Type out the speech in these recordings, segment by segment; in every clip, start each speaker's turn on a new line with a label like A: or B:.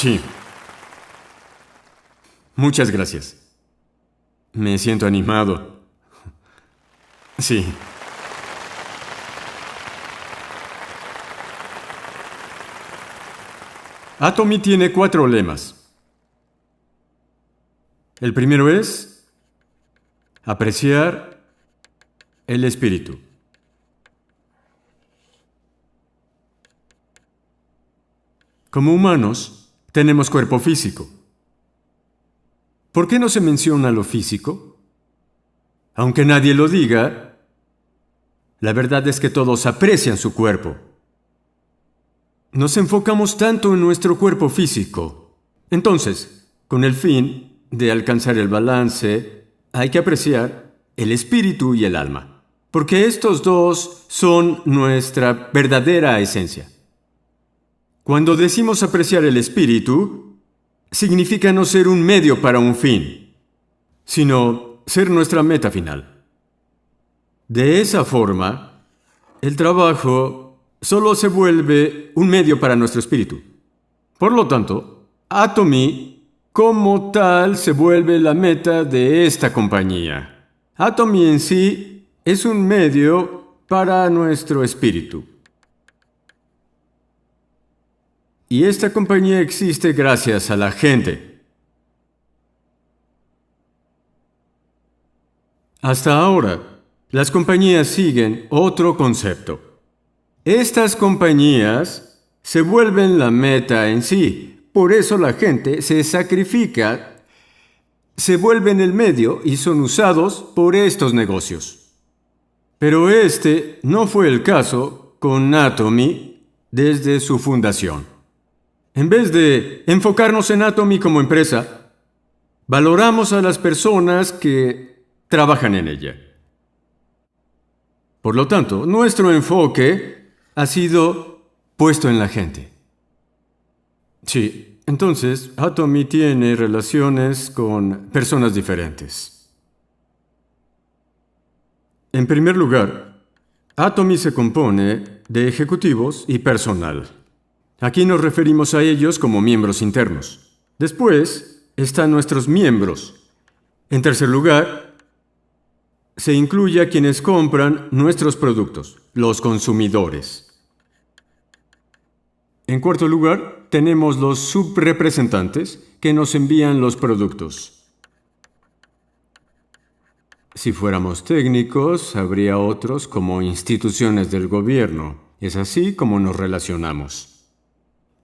A: Sí. Muchas gracias. Me siento animado. Sí. Atomy tiene 4 lemas. El primero es apreciar el espíritu. Como humanos, tenemos cuerpo físico. ¿Por qué no se menciona lo físico? Aunque nadie lo diga, la verdad es que todos aprecian su cuerpo. Nos enfocamos tanto en nuestro cuerpo físico. Entonces, con el fin de alcanzar el balance, hay que apreciar el espíritu y el alma, porque estos dos son nuestra verdadera esencia. Cuando decimos apreciar el espíritu, significa no ser un medio para un fin, sino ser nuestra meta final. De esa forma, el trabajo solo se vuelve un medio para nuestro espíritu. Por lo tanto, Atomy, como tal, se vuelve la meta de esta compañía. Atomy en sí es un medio para nuestro espíritu. Y esta compañía existe gracias a la gente. Hasta ahora, las compañías siguen otro concepto. Estas compañías se vuelven la meta en sí. Por eso la gente se sacrifica, se vuelven el medio y son usados por estos negocios. Pero este no fue el caso con Atomy desde su fundación. En vez de enfocarnos en Atomy como empresa, valoramos a las personas que trabajan en ella. Por lo tanto, nuestro enfoque ha sido puesto en la gente. Sí, entonces, Atomy tiene relaciones con personas diferentes. En primer lugar, Atomy se compone de ejecutivos y personal. Aquí nos referimos a ellos como miembros internos. Después están nuestros miembros. En tercer lugar, se incluye a quienes compran nuestros productos, los consumidores. En cuarto lugar, tenemos los subrepresentantes que nos envían los productos. Si fuéramos técnicos, habría otros como instituciones del gobierno. Es así como nos relacionamos.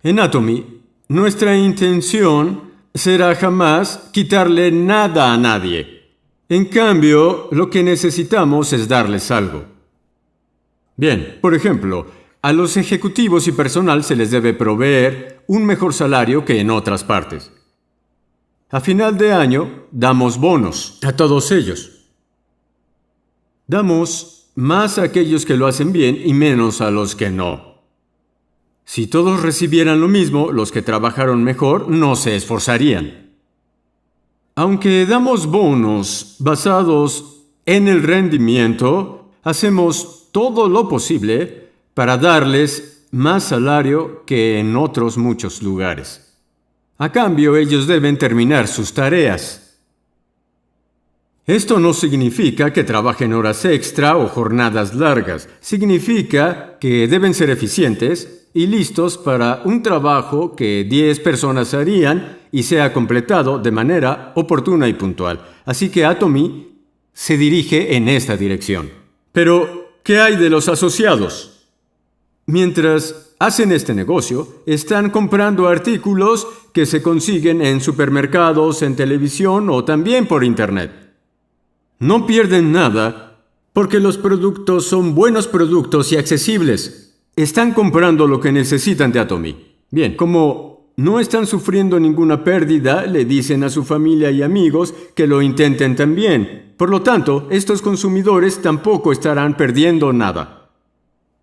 A: En Atomy, nuestra intención será jamás quitarle nada a nadie. En cambio, lo que necesitamos es darles algo. Bien, por ejemplo, a los ejecutivos y personal se les debe proveer un mejor salario que en otras partes. A final de año, damos bonos a todos ellos. Damos más a aquellos que lo hacen bien y menos a los que no. Si todos recibieran lo mismo, los que trabajaron mejor no se esforzarían. Aunque damos bonos basados en el rendimiento, hacemos todo lo posible para darles más salario que en otros muchos lugares. A cambio, ellos deben terminar sus tareas. Esto no significa que trabajen horas extra o jornadas largas. Significa que deben ser eficientes y listos para un trabajo que 10 personas harían y sea completado de manera oportuna y puntual. Así que Atomy se dirige en esta dirección. Pero, ¿qué hay de los asociados? Mientras hacen este negocio, están comprando artículos que se consiguen en supermercados, en televisión o también por Internet. No pierden nada porque los productos son buenos productos y accesibles. Están comprando lo que necesitan de Atomy. Bien, como no están sufriendo ninguna pérdida, le dicen a su familia y amigos que lo intenten también. Por lo tanto, estos consumidores tampoco estarán perdiendo nada.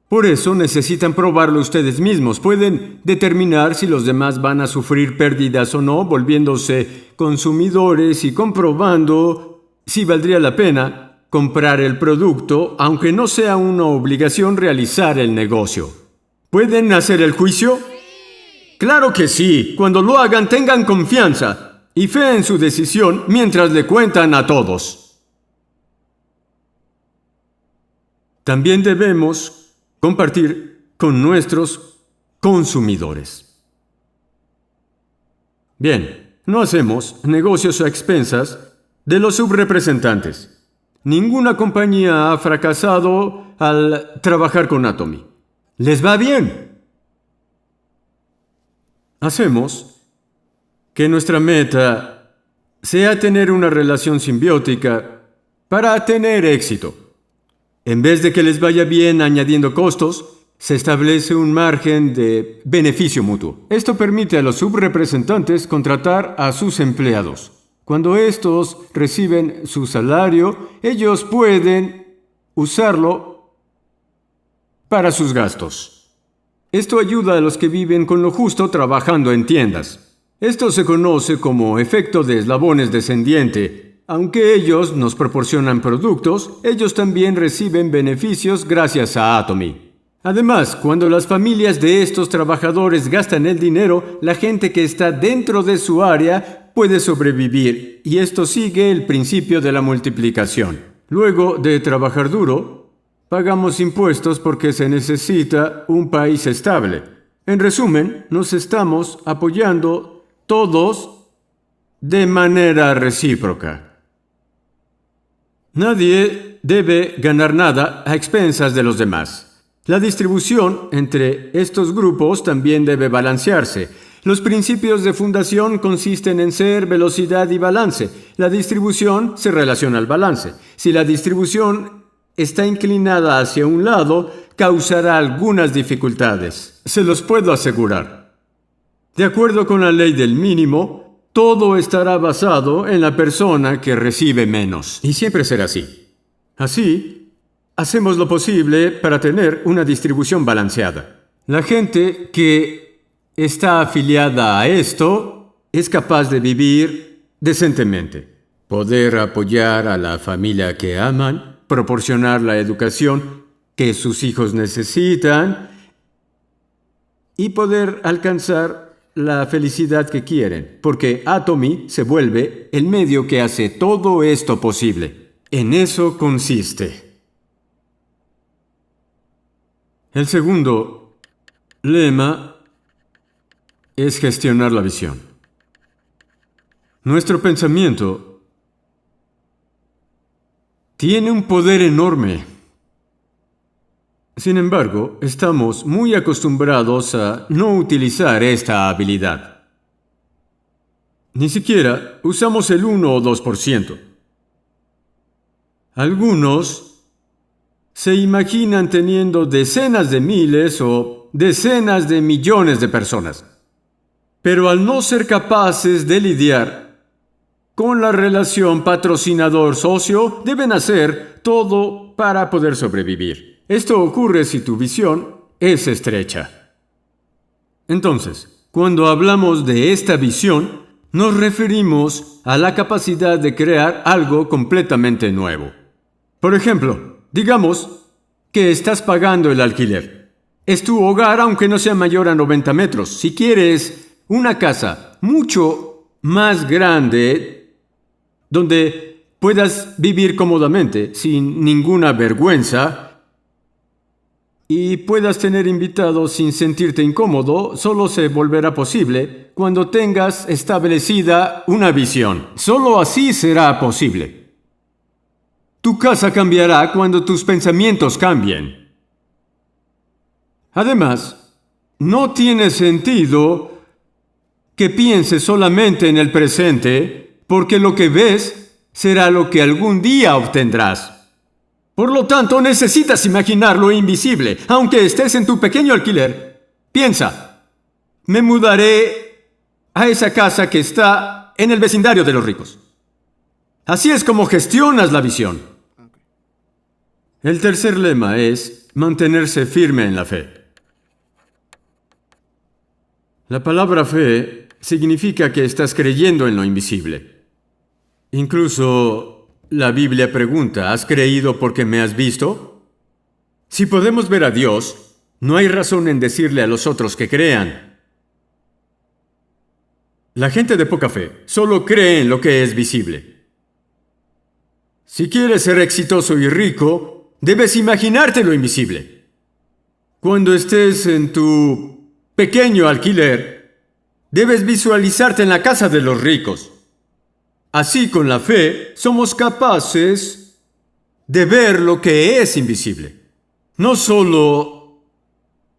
A: Por eso necesitan probarlo ustedes mismos. Pueden determinar si los demás van a sufrir pérdidas o no, volviéndose consumidores y comprobando si valdría la pena comprar el producto, aunque no sea una obligación realizar el negocio. ¿Pueden hacer el juicio? Claro que sí. Cuando lo hagan, tengan confianza y fe en su decisión mientras le cuentan a todos. También debemos compartir con nuestros consumidores. Bien, no hacemos negocios a expensas de los subrepresentantes. Ninguna compañía ha fracasado al trabajar con Atomy. Les va bien. Hacemos que nuestra meta sea tener una relación simbiótica para tener éxito. En vez de que les vaya bien añadiendo costos, se establece un margen de beneficio mutuo. Esto permite a los subrepresentantes contratar a sus empleados. Cuando estos reciben su salario, ellos pueden usarlo para sus gastos. Esto ayuda a los que viven con lo justo trabajando en tiendas. Esto se conoce como efecto de eslabones descendiente. Aunque ellos nos proporcionan productos, ellos también reciben beneficios gracias a Atomy. Además, cuando las familias de estos trabajadores gastan el dinero, la gente que está dentro de su área puede sobrevivir, y esto sigue el principio de la multiplicación. Luego de trabajar duro, pagamos impuestos porque se necesita un país estable. En resumen, nos estamos apoyando todos de manera recíproca. Nadie debe ganar nada a expensas de los demás. La distribución entre estos grupos también debe balancearse. Los principios de fundación consisten en ser, velocidad y balance. La distribución se relaciona al balance. Si la distribución está inclinada hacia un lado, causará algunas dificultades. Se los puedo asegurar. De acuerdo con la ley del mínimo, todo estará basado en la persona que recibe menos. Y siempre será así. Así, hacemos lo posible para tener una distribución balanceada. La gente que está afiliada a esto es capaz de vivir decentemente, poder apoyar a la familia que aman, proporcionar la educación que sus hijos necesitan y poder alcanzar la felicidad que quieren, porque Atomy se vuelve el medio que hace todo esto posible. En eso consiste. El segundo lema es gestionar la visión. Nuestro pensamiento tiene un poder enorme. Sin embargo, estamos muy acostumbrados a no utilizar esta habilidad. Ni siquiera usamos el 1 o 2%. Algunos se imaginan teniendo decenas de miles o decenas de millones de personas. Pero al no ser capaces de lidiar con la relación patrocinador-socio, deben hacer todo para poder sobrevivir. Esto ocurre si tu visión es estrecha. Entonces, cuando hablamos de esta visión, nos referimos a la capacidad de crear algo completamente nuevo. Por ejemplo, digamos que estás pagando el alquiler. Es tu hogar aunque no sea mayor a 90 metros. Si quieres una casa mucho más grande, donde puedas vivir cómodamente, sin ninguna vergüenza, y puedas tener invitados sin sentirte incómodo, solo se volverá posible cuando tengas establecida una visión. Solo así será posible. Tu casa cambiará cuando tus pensamientos cambien. Además, no tiene sentido que pienses solamente en el presente, porque lo que ves será lo que algún día obtendrás. Por lo tanto, necesitas imaginar lo invisible, aunque estés en tu pequeño alquiler. Piensa, me mudaré a esa casa que está en el vecindario de los ricos. Así es como gestionas la visión. El tercer lema es mantenerse firme en la fe. La palabra fe significa que estás creyendo en lo invisible. Incluso la Biblia pregunta, ¿has creído porque me has visto? Si podemos ver a Dios, no hay razón en decirle a los otros que crean. La gente de poca fe solo cree en lo que es visible. Si quieres ser exitoso y rico, debes imaginarte lo invisible. Cuando estés en tu pequeño alquiler, debes visualizarte en la casa de los ricos. Así, con la fe, somos capaces de ver lo que es invisible. No solo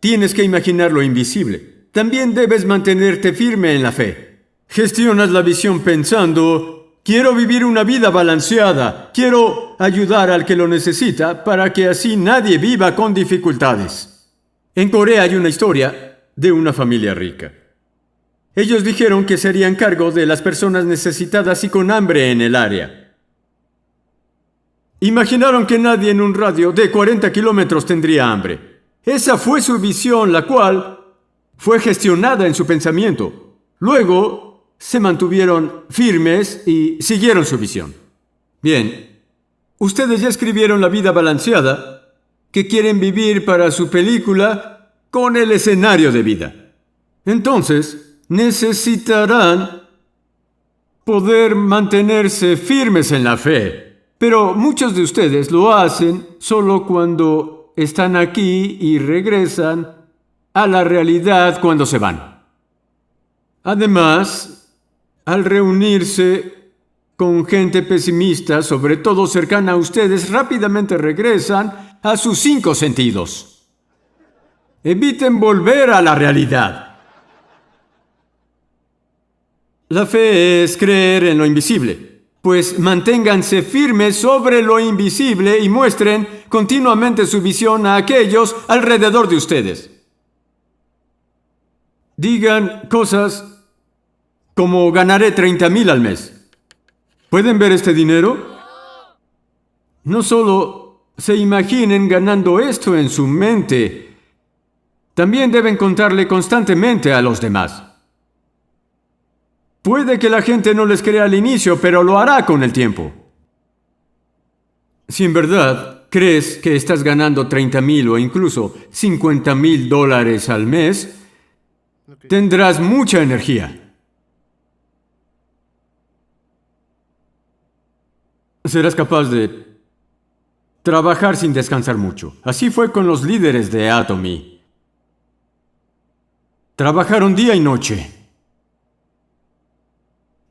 A: tienes que imaginar lo invisible, también debes mantenerte firme en la fe. Gestionas la visión pensando: quiero vivir una vida balanceada, quiero ayudar al que lo necesita para que así nadie viva con dificultades. En Corea hay una historia de una familia rica. Ellos dijeron que se harían cargo de las personas necesitadas y con hambre en el área. Imaginaron que nadie en un radio de 40 kilómetros tendría hambre. Esa fue su visión, la cual fue gestionada en su pensamiento. Luego se mantuvieron firmes y siguieron su visión. Bien, ustedes ya escribieron la vida balanceada que quieren vivir para su película con el escenario de vida. Entonces, necesitarán poder mantenerse firmes en la fe. Pero muchos de ustedes lo hacen solo cuando están aquí y regresan a la realidad cuando se van. Además, al reunirse con gente pesimista, sobre todo cercana a ustedes, rápidamente regresan a sus 5 sentidos. Eviten volver a la realidad. La fe es creer en lo invisible, pues manténganse firmes sobre lo invisible y muestren continuamente su visión a aquellos alrededor de ustedes. Digan cosas como: ganaré 30,000 al mes. ¿Pueden ver este dinero? No solo se imaginen ganando esto en su mente, también deben contarle constantemente a los demás. Puede que la gente no les crea al inicio, pero lo hará con el tiempo. Si en verdad crees que estás ganando 30,000 o incluso $50,000 al mes, tendrás mucha energía. Serás capaz de trabajar sin descansar mucho. Así fue con los líderes de Atomy. Trabajaron día y noche.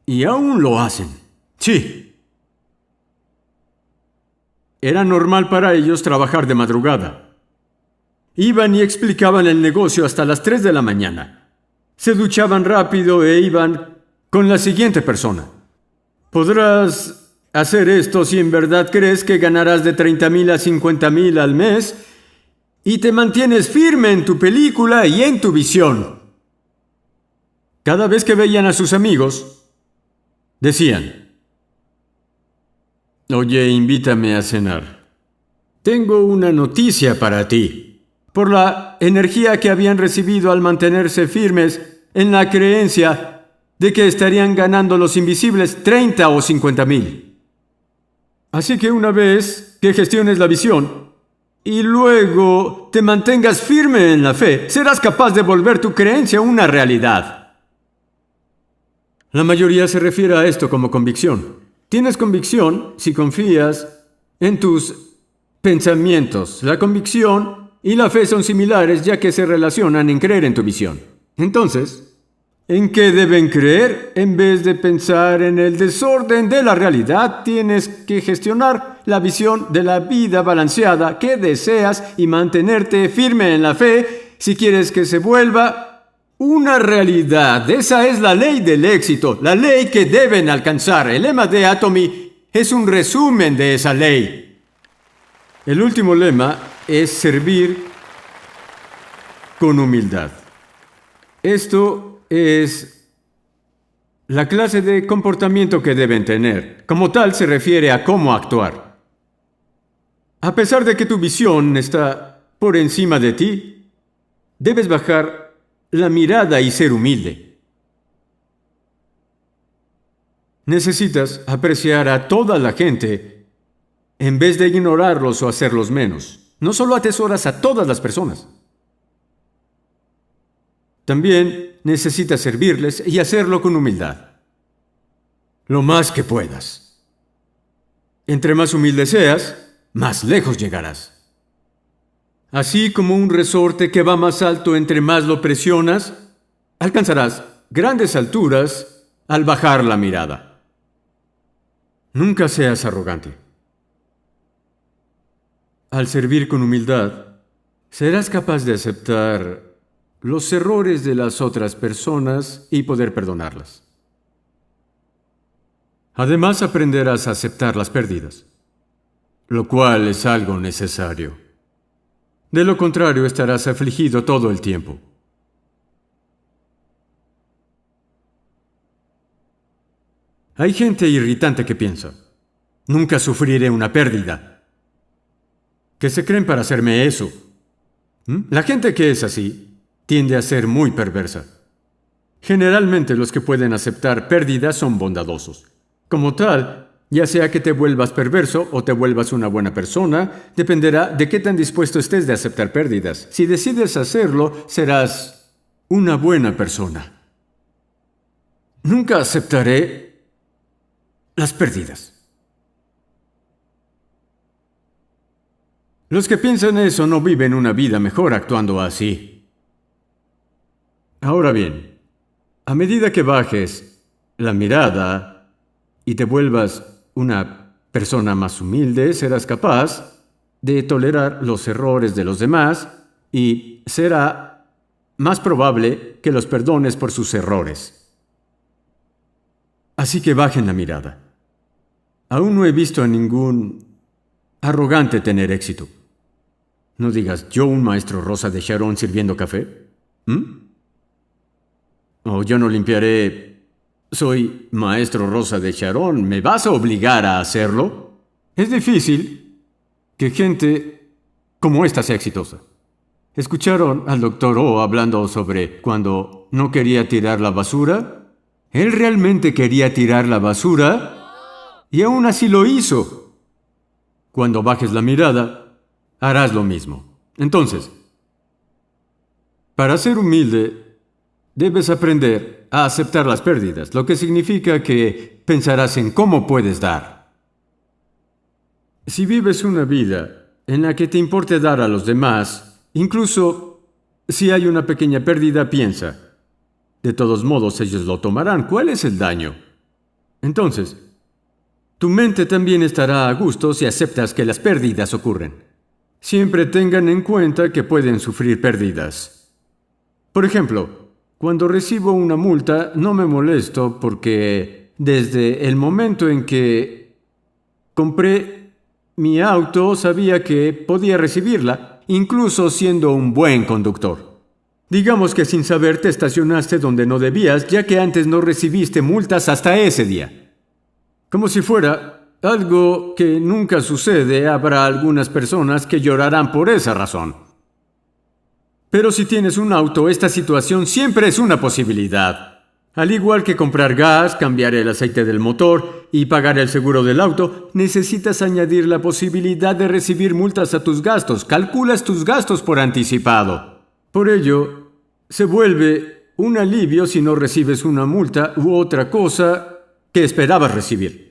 A: Y aún lo hacen. Sí. Era normal para ellos trabajar de madrugada. Iban y explicaban el negocio hasta las 3 de la mañana. Se duchaban rápido e iban con la siguiente persona. Podrás hacer esto si en verdad crees que ganarás de 30,000 a 50,000 al mes y te mantienes firme en tu película y en tu visión. Cada vez que veían a sus amigos, decían: oye, invítame a cenar. Tengo una noticia para ti. Por la energía que habían recibido al mantenerse firmes en la creencia de que estarían ganando los invisibles 30 o 50,000. Así que una vez que gestiones la visión y luego te mantengas firme en la fe, serás capaz de volver tu creencia una realidad. La mayoría se refiere a esto como convicción. Tienes convicción si confías en tus pensamientos. La convicción y la fe son similares ya que se relacionan en creer en tu visión. Entonces, ¿en qué deben creer? En vez de pensar en el desorden de la realidad, tienes que gestionar la visión de la vida balanceada que deseas y mantenerte firme en la fe si quieres que se vuelva una realidad. Esa es la ley del éxito, la ley que deben alcanzar. El lema de Atomy es un resumen de esa ley. El último lema es servir con humildad. Esto es la clase de comportamiento que deben tener. Como tal, se refiere a cómo actuar. A pesar de que tu visión está por encima de ti, debes bajar la mirada y ser humilde. Necesitas apreciar a toda la gente en vez de ignorarlos o hacerlos menos. No solo atesoras a todas las personas, también necesitas servirles y hacerlo con humildad. Lo más que puedas. Entre más humilde seas, más lejos llegarás. Así como un resorte que va más alto entre más lo presionas, alcanzarás grandes alturas al bajar la mirada. Nunca seas arrogante. Al servir con humildad, serás capaz de aceptar los errores de las otras personas y poder perdonarlas. Además, aprenderás a aceptar las pérdidas, lo cual es algo necesario. De lo contrario, estarás afligido todo el tiempo. Hay gente irritante que piensa, nunca sufriré una pérdida. ¿Qué se creen para hacerme eso? La gente que es así tiende a ser muy perversa. Generalmente los que pueden aceptar pérdidas son bondadosos. Como tal, ya sea que te vuelvas perverso o te vuelvas una buena persona, dependerá de qué tan dispuesto estés de aceptar pérdidas. Si decides hacerlo, serás una buena persona. Nunca aceptaré las pérdidas. Los que piensan eso no viven una vida mejor actuando así. Ahora bien, a medida que bajes la mirada y te vuelvas una persona más humilde, serás capaz de tolerar los errores de los demás y será más probable que los perdones por sus errores. Así que bajen la mirada. Aún no he visto a ningún arrogante tener éxito. No digas, ¿yo un maestro Rosa de Sharon sirviendo café? O yo no limpiaré. Soy maestro Rosa de Sharon. ¿Me vas a obligar a hacerlo? Es difícil que gente como esta sea exitosa. ¿Escucharon al Dr. O hablando sobre cuando no quería tirar la basura? Él realmente quería tirar la basura y aún así lo hizo. Cuando bajes la mirada, harás lo mismo. Entonces, para ser humilde, debes aprender a aceptar las pérdidas, lo que significa que pensarás en cómo puedes dar. Si vives una vida en la que te importe dar a los demás, incluso si hay una pequeña pérdida, piensa, de todos modos ellos lo tomarán. ¿Cuál es el daño? Entonces, tu mente también estará a gusto si aceptas que las pérdidas ocurren. Siempre tengan en cuenta que pueden sufrir pérdidas. Por ejemplo, cuando recibo una multa no me molesto porque desde el momento en que compré mi auto sabía que podía recibirla, incluso siendo un buen conductor. Digamos que sin saber te estacionaste donde no debías, ya que antes no recibiste multas hasta ese día. Como si fuera algo que nunca sucede, habrá algunas personas que llorarán por esa razón. Pero si tienes un auto, esta situación siempre es una posibilidad. Al igual que comprar gas, cambiar el aceite del motor y pagar el seguro del auto, necesitas añadir la posibilidad de recibir multas a tus gastos. Calculas tus gastos por anticipado. Por ello, se vuelve un alivio si no recibes una multa u otra cosa que esperabas recibir.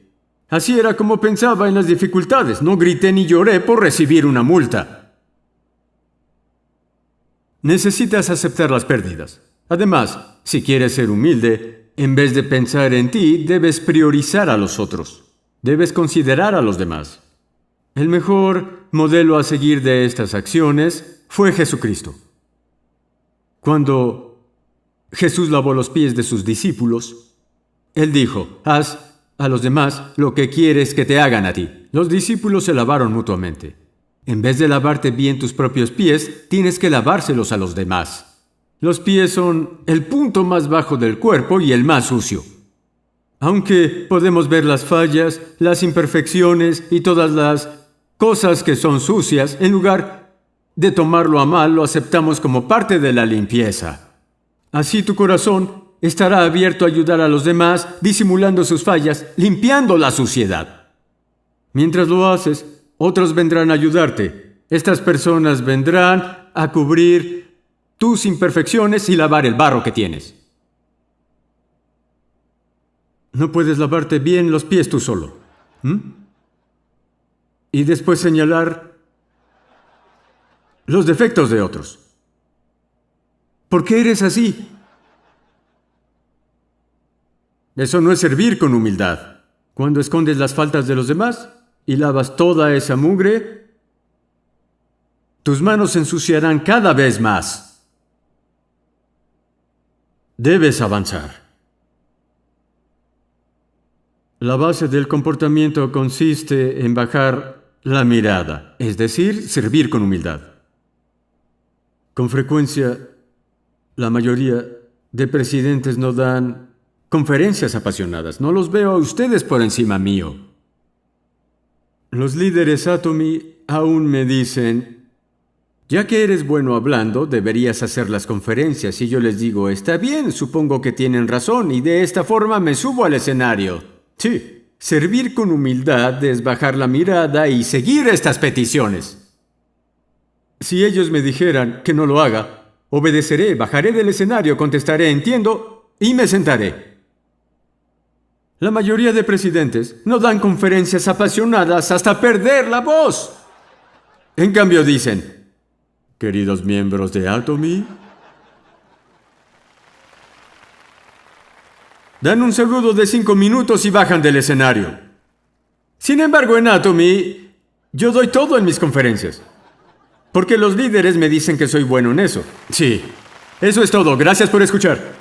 A: Así era como pensaba en las dificultades. No grité ni lloré por recibir una multa. Necesitas aceptar las pérdidas. Además, si quieres ser humilde, en vez de pensar en ti, debes priorizar a los otros. Debes considerar a los demás. El mejor modelo a seguir de estas acciones fue Jesucristo. Cuando Jesús lavó los pies de sus discípulos, Él dijo, haz a los demás lo que quieres que te hagan a ti. Los discípulos se lavaron mutuamente. En vez de lavarte bien tus propios pies, tienes que lavárselos a los demás. Los pies son el punto más bajo del cuerpo y el más sucio. Aunque podemos ver las fallas, las imperfecciones y todas las cosas que son sucias, en lugar de tomarlo a mal, lo aceptamos como parte de la limpieza. Así tu corazón estará abierto a ayudar a los demás, disimulando sus fallas, limpiando la suciedad. Mientras lo haces, otros vendrán a ayudarte. Estas personas vendrán a cubrir tus imperfecciones y lavar el barro que tienes. No puedes lavarte bien los pies tú solo. ¿Mm? Y después señalar los defectos de otros. ¿Por qué eres así? Eso no es servir con humildad. Cuando escondes las faltas de los demás y lavas toda esa mugre, tus manos se ensuciarán cada vez más. Debes avanzar. La base del comportamiento consiste en bajar la mirada, es decir, servir con humildad. Con frecuencia, la mayoría de presidentes no dan conferencias apasionadas. No los veo a ustedes por encima mío. Los líderes Atomy aún me dicen, ya que eres bueno hablando, deberías hacer las conferencias. Y yo les digo, está bien, supongo que tienen razón, y de esta forma me subo al escenario. Sí, servir con humildad es bajar la mirada y seguir estas peticiones. Si ellos me dijeran que no lo haga, obedeceré, bajaré del escenario, contestaré, entiendo, y me sentaré. La mayoría de presidentes no dan conferencias apasionadas hasta perder la voz. En cambio dicen, queridos miembros de Atomy, dan un saludo de 5 minutos y bajan del escenario. Sin embargo, en Atomy, yo doy todo en mis conferencias. Porque los líderes me dicen que soy bueno en eso. Sí, eso es todo. Gracias por escuchar.